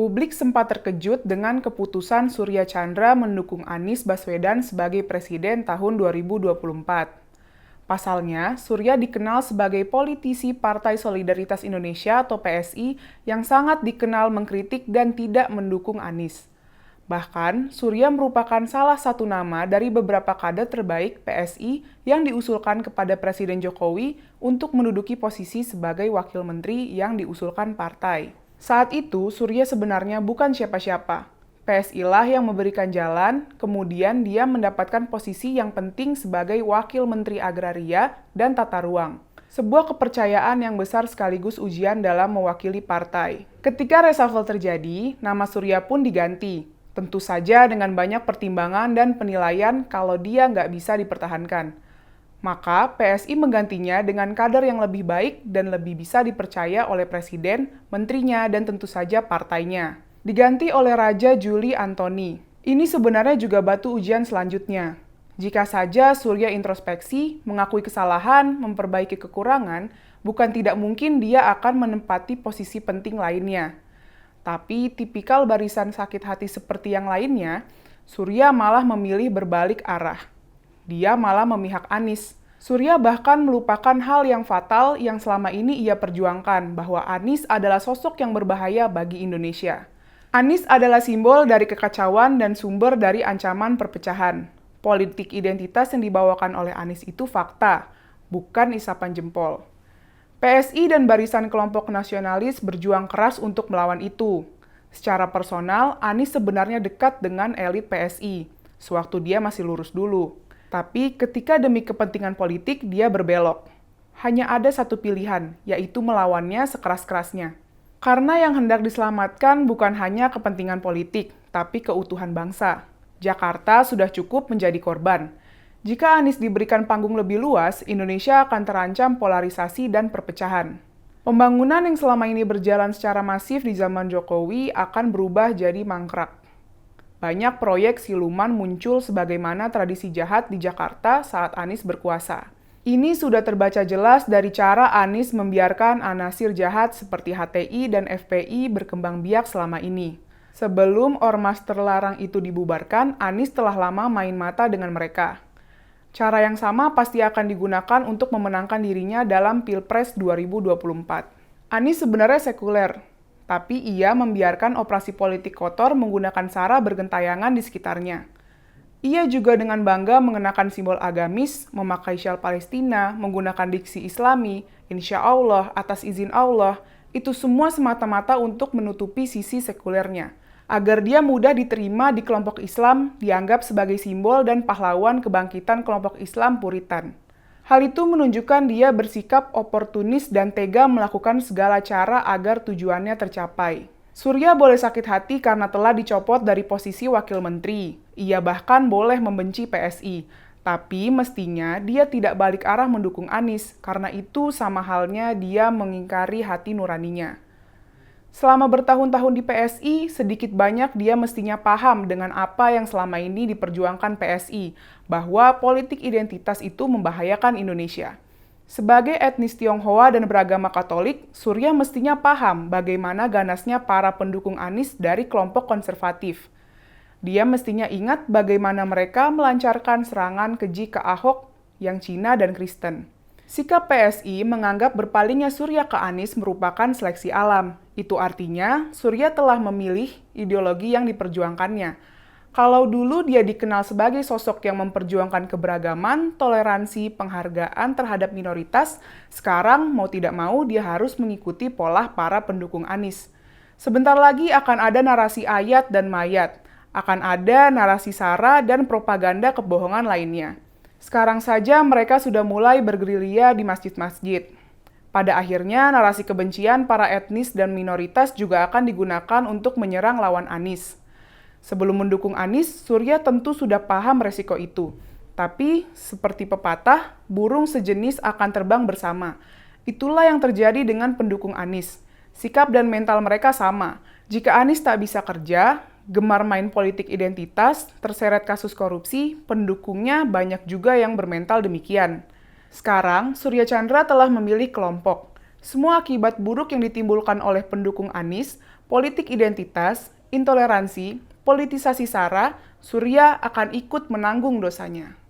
Publik sempat terkejut dengan keputusan Surya Chandra mendukung Anies Baswedan sebagai presiden tahun 2024. Pasalnya, Surya dikenal sebagai politisi Partai Solidaritas Indonesia atau PSI yang sangat dikenal mengkritik dan tidak mendukung Anies. Bahkan, Surya merupakan salah satu nama dari beberapa kader terbaik PSI yang diusulkan kepada Presiden Jokowi untuk menduduki posisi sebagai wakil menteri yang diusulkan partai. Saat itu, Surya sebenarnya bukan siapa-siapa. PSI lah yang memberikan jalan, kemudian dia mendapatkan posisi yang penting sebagai Wakil Menteri Agraria dan Tata Ruang. Sebuah kepercayaan yang besar sekaligus ujian dalam mewakili partai. Ketika reshuffle terjadi, nama Surya pun diganti. Tentu saja dengan banyak pertimbangan dan penilaian kalau dia nggak bisa dipertahankan. Maka PSI menggantinya dengan kader yang lebih baik dan lebih bisa dipercaya oleh presiden, menterinya, dan tentu saja partainya. Diganti oleh Raja Juli Antoni. Ini sebenarnya juga batu ujian selanjutnya. Jika saja Surya introspeksi, mengakui kesalahan, memperbaiki kekurangan, bukan tidak mungkin dia akan menempati posisi penting lainnya. Tapi tipikal barisan sakit hati seperti yang lainnya, Surya malah memilih berbalik arah. Dia malah memihak Anies. Surya bahkan melupakan hal yang fatal yang selama ini ia perjuangkan, bahwa Anies adalah sosok yang berbahaya bagi Indonesia. Anies adalah simbol dari kekacauan dan sumber dari ancaman perpecahan. Politik identitas yang dibawakan oleh Anies itu fakta, bukan isapan jempol. PSI dan barisan kelompok nasionalis berjuang keras untuk melawan itu. Secara personal, Anies sebenarnya dekat dengan elit PSI, sewaktu dia masih lurus dulu. Tapi ketika demi kepentingan politik, dia berbelok. Hanya ada satu pilihan, yaitu melawannya sekeras-kerasnya. Karena yang hendak diselamatkan bukan hanya kepentingan politik, tapi keutuhan bangsa. Jakarta sudah cukup menjadi korban. Jika Anies diberikan panggung lebih luas, Indonesia akan terancam polarisasi dan perpecahan. Pembangunan yang selama ini berjalan secara masif di zaman Jokowi akan berubah jadi mangkrak. Banyak proyek siluman muncul sebagaimana tradisi jahat di Jakarta saat Anies berkuasa. Ini sudah terbaca jelas dari cara Anies membiarkan anasir jahat seperti HTI dan FPI berkembang biak selama ini. Sebelum ormas terlarang itu dibubarkan, Anies telah lama main mata dengan mereka. Cara yang sama pasti akan digunakan untuk memenangkan dirinya dalam Pilpres 2024. Anies sebenarnya sekuler, tapi ia membiarkan operasi politik kotor menggunakan sara bergentayangan di sekitarnya. Ia juga dengan bangga mengenakan simbol agamis, memakai syal Palestina, menggunakan diksi Islami, insya Allah, atas izin Allah, itu semua semata-mata untuk menutupi sisi sekulernya, agar dia mudah diterima di kelompok Islam, dianggap sebagai simbol dan pahlawan kebangkitan kelompok Islam Puritan. Hal itu menunjukkan dia bersikap oportunis dan tega melakukan segala cara agar tujuannya tercapai. Surya boleh sakit hati karena telah dicopot dari posisi wakil menteri. Ia bahkan boleh membenci PSI. Tapi mestinya dia tidak balik arah mendukung Anies, karena itu sama halnya dia mengingkari hati nuraninya. Selama bertahun-tahun di PSI, sedikit banyak dia mestinya paham dengan apa yang selama ini diperjuangkan PSI, bahwa politik identitas itu membahayakan Indonesia. Sebagai etnis Tionghoa dan beragama Katolik, Surya mestinya paham bagaimana ganasnya para pendukung Anies dari kelompok konservatif. Dia mestinya ingat bagaimana mereka melancarkan serangan keji ke Ahok yang Cina dan Kristen. Sikap PSI menganggap berpalingnya Surya ke Anies merupakan seleksi alam. Itu artinya Surya telah memilih ideologi yang diperjuangkannya. Kalau dulu dia dikenal sebagai sosok yang memperjuangkan keberagaman, toleransi, penghargaan terhadap minoritas, sekarang mau tidak mau dia harus mengikuti pola para pendukung Anies. Sebentar lagi akan ada narasi ayat dan mayat, akan ada narasi sara dan propaganda kebohongan lainnya. Sekarang saja mereka sudah mulai bergerilya di masjid-masjid. Pada akhirnya, narasi kebencian para etnis dan minoritas juga akan digunakan untuk menyerang lawan Anies. Sebelum mendukung Anies, Surya tentu sudah paham resiko itu. Tapi, seperti pepatah, burung sejenis akan terbang bersama. Itulah yang terjadi dengan pendukung Anies. Sikap dan mental mereka sama. Jika Anies tak bisa kerja, gemar main politik identitas, terseret kasus korupsi, pendukungnya banyak juga yang bermental demikian. Sekarang, Surya Chandra telah memilih kelompok. Semua akibat buruk yang ditimbulkan oleh pendukung Anies, politik identitas, intoleransi, politisasi SARA, Surya akan ikut menanggung dosanya.